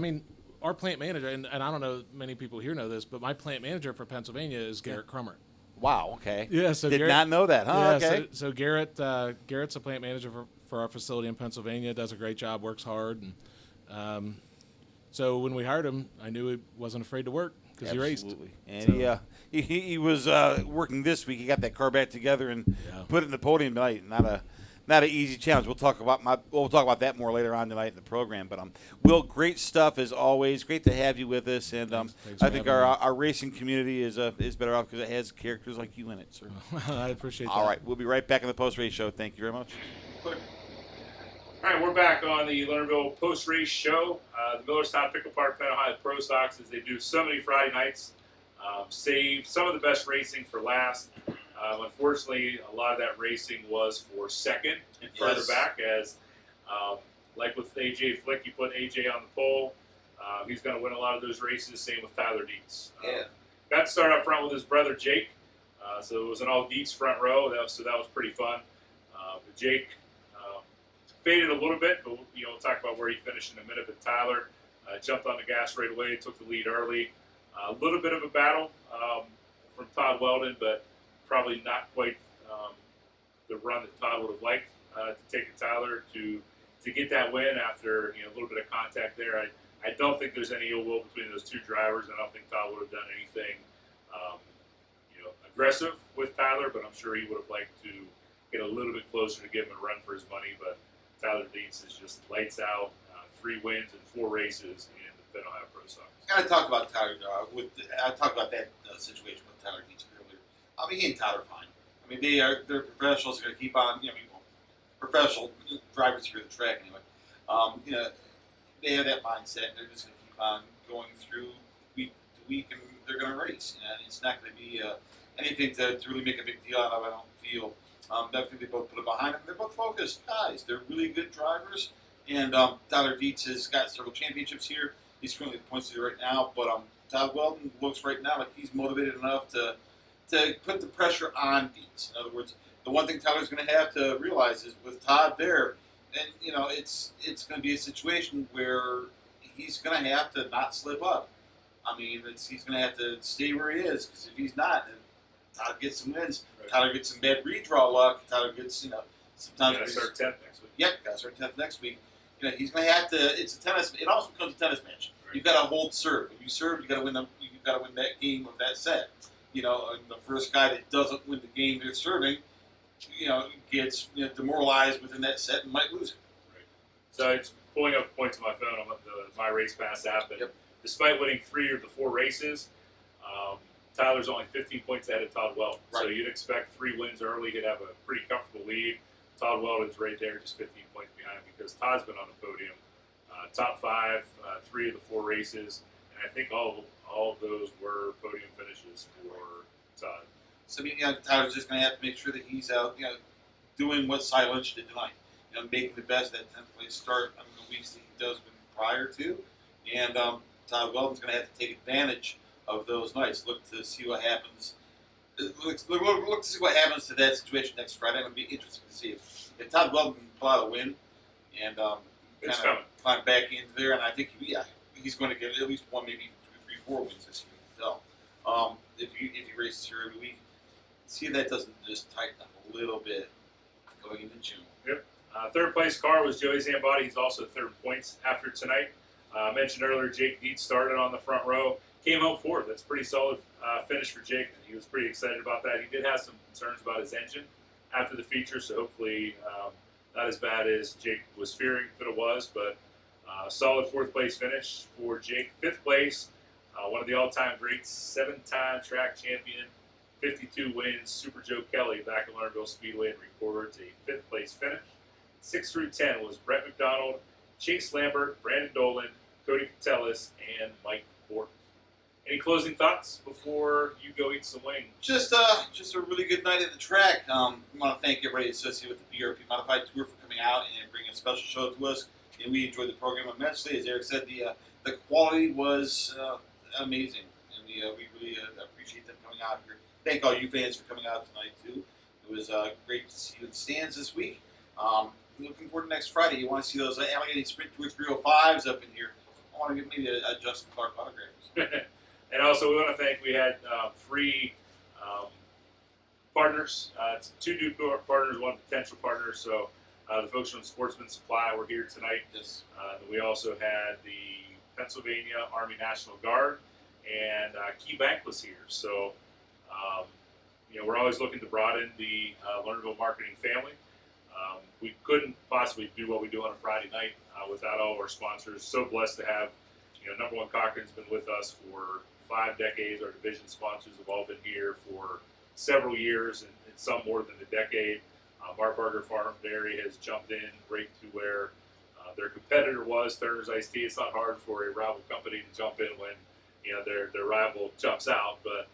Our plant manager, and I don't know many people here know this, but my plant manager for Pennsylvania is Garrett Crummer. Wow. Okay. Yeah. So did Garrett, not know that. Huh? Yeah, okay. So Garrett's a plant manager for our facility in Pennsylvania. Does a great job. Works hard. And so when we hired him, I knew he wasn't afraid to work because he raced. Absolutely. And he was working this week. He got that car back together and put it in the podium tonight. Not an easy challenge. We'll talk about that more later on tonight in the program. But Will, great stuff as always. Great to have you with us. And Thanks I think our racing community is better off because it has characters like you in it, sir. I appreciate that. All right, we'll be right back in the post race show. Thank you very much. All right, we're back on the Lernerville post race show. The Miller's Top Pickle Park Penn Ohio Pro Stocks, as they do so many Friday nights, save some of the best racing for last. Unfortunately, a lot of that racing was for second and further back, as like with AJ Flick, you put AJ on the pole. He's going to win a lot of those races. Same with Tyler Dietz. Got to start up front with his brother Jake, so it was an all Dietz front row. That was pretty fun. But Jake faded a little bit, but we'll talk about where he finished in a minute. But Tyler jumped on the gas right away, took the lead early. A little bit of a battle from Todd Weldon, but probably not quite the run that Todd would have liked to take to Tyler to get that win after a little bit of contact there. I don't think there's any ill will between those two drivers. I don't think Todd would have done anything aggressive with Tyler, but I'm sure he would have liked to get a little bit closer to give him a run for his money. But Tyler Dietz is just lights out, 3 wins in 4 races in the Penn Ohio Pro Stocks. Got to talk about Tyler. I talked about that situation with Tyler Dietz earlier. He and Tyler are fine. They're professionals. They're going to keep on. Professional drivers here at the track anyway. They have that mindset. They're just going to keep on going through week to week, and they're going to race. And it's not going to be anything to really make a big deal out of. I don't feel. Definitely, they both put it behind them. They're both focused guys. They're really good drivers. And Tyler Dietz has got several championships here. He's currently the points leader right now. But Todd Weldon looks right now like he's motivated enough to put the pressure on Dietz. In other words, the one thing Tyler's going to have to realize is with Todd there, and it's going to be a situation where he's going to have to not slip up. I mean, he's going to have to stay where he is, because if he's not, then Tyler gets some wins. Right. Tyler gets some bad redraw luck. Tyler gets, sometimes. Gotta start 10th next week. Yep, got to start 10th next week. He's going to have to. It's a tennis. It also becomes a tennis match. Right. You've got to hold serve. If you serve, you got to win them. You got to win that game of that set. And the first guy that doesn't win the game they're serving, gets demoralized within that set and might lose it. Right. So it's pulling up points on my phone on the My Race Pass app, and despite winning 3 of the 4 races, Tyler's only 15 points ahead of Todd Weldon. Right. So you'd expect 3 wins early. He'd have a pretty comfortable lead. Todd Weldon's right there, just 15 points behind him, because Todd's been on the podium. Top 5, 3 of the 4 races, and I think all of those were podium finishes for Todd. So Tyler's just going to have to make sure that he's out, doing what Cy Lynch did tonight. Making the best of that 10th place start on the weeks that he does prior to, and Todd Weldon's going to have to take advantage of those nights. Look to see what happens. Look to see what happens to that situation next Friday. It'll be interesting to see if Todd Weldon can pull out a win and It's kind of coming. climb back into there. And I think he's going to get at least 1, maybe 2, 3, 4 wins this year. So if he races here every week, see if that doesn't just tighten up a little bit going into June. Yep. Third place car was Joey Zambot. He's also third points after tonight. Mentioned earlier, Jake Dietz started on the front row. Came home fourth. That's a pretty solid finish for Jake. He was pretty excited about that. He did have some concerns about his engine after the feature, so hopefully not as bad as Jake was fearing that it was, but solid fourth place finish for Jake. Fifth place, one of the all-time greats, 7-time track champion, 52 wins, Super Joe Kelly back at Lernerville Speedway and records a fifth place finish. 6 through 10 was Brett McDonald, Chase Lambert, Brandon Dolan, Cody Catellis, and Mike Borton. Any closing thoughts before you go eat some wings? Just a really good night at the track. I want to thank everybody associated with the BRP Modified Tour for coming out and bringing a special show to us. And we enjoyed the program immensely. As Eric said, the quality was amazing, and we really appreciate them coming out here. Thank all you fans for coming out tonight too. It was great to see you in the stands this week. Looking forward to next Friday. You want to see those Allegheny Sprint Tour 305s up in here. I want to get maybe a Justin Clark autograph. And also, we want to thank, we had 3 partners, 2 new partners, 1 potential partner. So the folks from Sportsman Supply were here tonight. Yes. We also had the Pennsylvania Army National Guard, and Key Bank was here. So, we're always looking to broaden the Lernerville marketing family. We couldn't possibly do what we do on a Friday night without all of our sponsors. So blessed to have, Number One Cochrane's been with us for 5 decades. Our division sponsors have all been here for several years, and some more than a decade. Barburger Farm Dairy has jumped in right to where their competitor was, Turner's Iced Tea. It's not hard for a rival company to jump in when their rival jumps out, but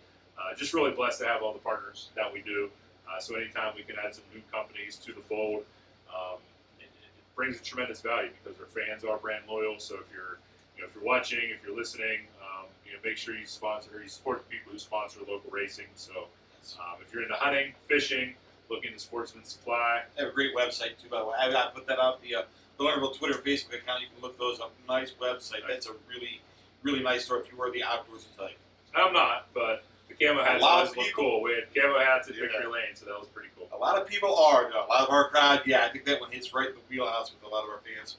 just really blessed to have all the partners that we do. So anytime we can add some new companies to the fold, it brings a tremendous value because our fans are brand loyal. So if you're watching, if you're listening, make sure you support the people who sponsor local racing. So if you're into hunting, fishing, look into Sportsman Supply. They have a great website too, by the way. I got to put that out the Lernerville Twitter and Facebook account. You can look those up. Nice website. That's a really, really nice store if you were the outdoorsy type. I'm not, but the camo hats always look cool. We had camo hats at Victory Lane, so that was pretty cool. A lot of people are, though. A lot of our crowd, I think that one hits right in the wheelhouse with a lot of our fans.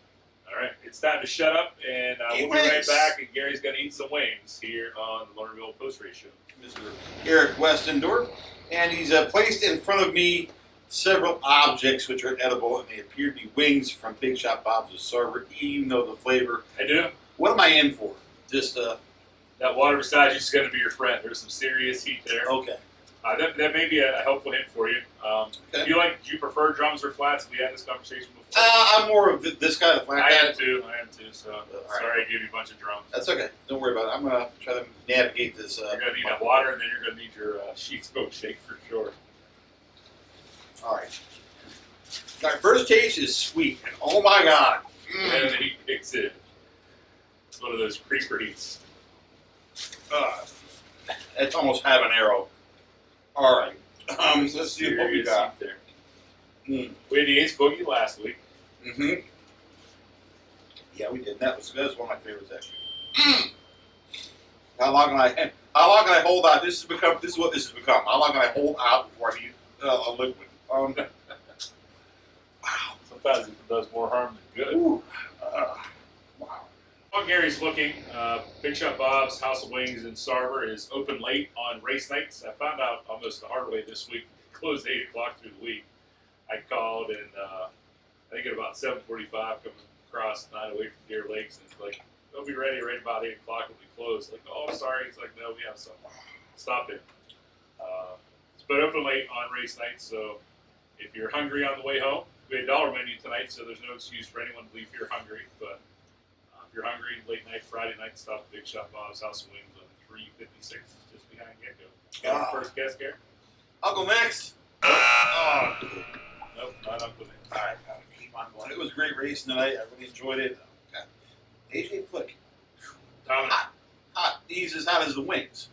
All right, it's time to shut up, and we'll be right back, and Gary's going to eat some wings here on the Lernerville Post Race Show. Mr. Eric Westendorf, and he's placed in front of me several objects which are edible, and they appear to be wings from Big Shot Bob's with Sarver. You know the flavor. I do. What am I in for? Just that water beside you is going to be your friend. There's some serious heat there. Okay. That may be a helpful hint for you. Okay. Do you prefer drums or flats? We had this conversation before. I'm more of this guy, the flat I guy. am too. So sorry I gave you a bunch of drums. That's okay. Don't worry about it. I'm going to try to navigate this. You're going to need that water, and then you're going to need your sheets milkshake for sure. All right. Our first taste is sweet, and oh my God. And then he picks it. It's one of those creeper heats. It's almost habanero. All right. Let's see what we Serious got. heat there. Mm. We had the Ace Boogie last week. Mm-hmm. Yeah, we did. That was one of my favorites actually. How long can I hold out? This is what this has become. How long can I hold out before I need a liquid? Wow. Sometimes it does more harm than good. Ooh. Wow. While Gary's looking, Big Shot Bob's House of Wings in Sarver is open late on race nights. I found out almost the hard way this week. Closed 8 o'clock through the week. I called and I think at about 7:45 coming across 908 from Deer Lakes, and it's like, they'll be ready right about 8 o'clock when we close. Like, oh, sorry. It's like, no, we have some. Stop it. It's been open late on race nights, so if you're hungry on the way home, we had a dollar menu tonight, so there's no excuse for anyone to leave here hungry. But if you're hungry, late night, Friday night, stop at Big Shot Bob's House of Wings on 356, just behind Gecko. Got our first guest, Gary? Uncle Max. Nope, not Uncle Nick. All right, keep on going. It was a great race tonight. I really enjoyed it. AJ Flick. Dominic. Hot. He's as hot as the wings.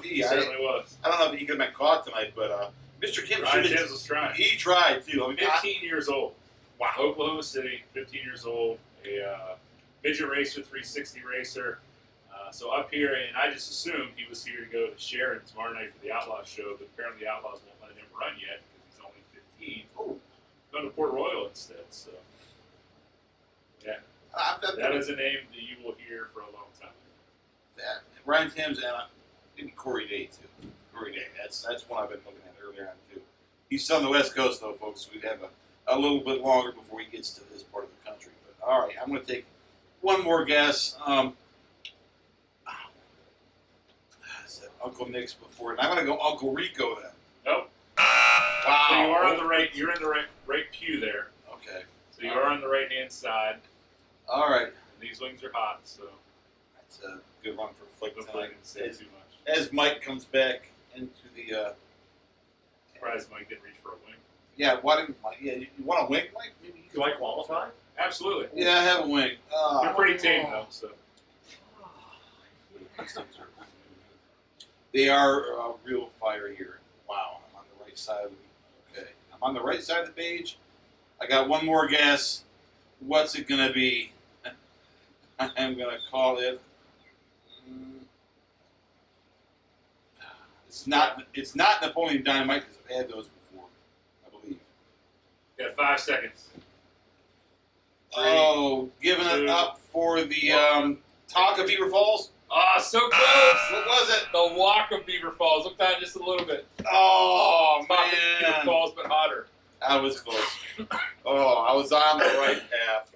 He certainly was. I don't know if he could have been caught tonight, but Mr. Kim Ryan should have. James was trying. He tried too. I mean, 15 years old. Wow. Oklahoma City, 15 years old. A midget racer, 360 racer. So up here, and I just assumed he was here to go to Sharon tomorrow night for the Outlaws show, but apparently the Outlaws won't let him run yet because he's only 15. Oh, going to Port Royal instead. So, yeah. That is a name that you will hear for a long time. That Ryan Timms and maybe Corey Day too. Corey Day. That's one I've been looking at earlier on too. He's on the West Coast though, folks. We'd have a little bit longer before he gets to this part of the country. But all right, I'm going to take one more guess. I said Uncle Nick's before, and I'm going to go Uncle Rico then. Nope. Wow. So you are on the right. You're in the right pew there. Okay. So you are on the right hand side. All right. And these wings are hot, so That's a good one for Flick hopefully I tonight. didn't say too much. As Mike comes back into the. Surprised Mike didn't reach for a wing. Yeah, why didn't Mike? Yeah, you want a wing, Mike? Maybe you Do I qualify? Absolutely. Yeah, I have a wing. You're pretty tame though, so. They are real fire here. Wow, I'm on the right side of the. Okay, I'm on the right side of the page. I got one more guess. What's it gonna be? I'm gonna call it. It's not Napoleon Dynamite because I've had those before, I believe. You got 5 seconds. Oh, giving it up for the Talk of Beaver Falls. Ah, so close. What was it? The walk of Beaver Falls. Look down just a little bit. Oh Talk of Beaver man, Falls, but hotter. I was close. Oh, I was on the right path.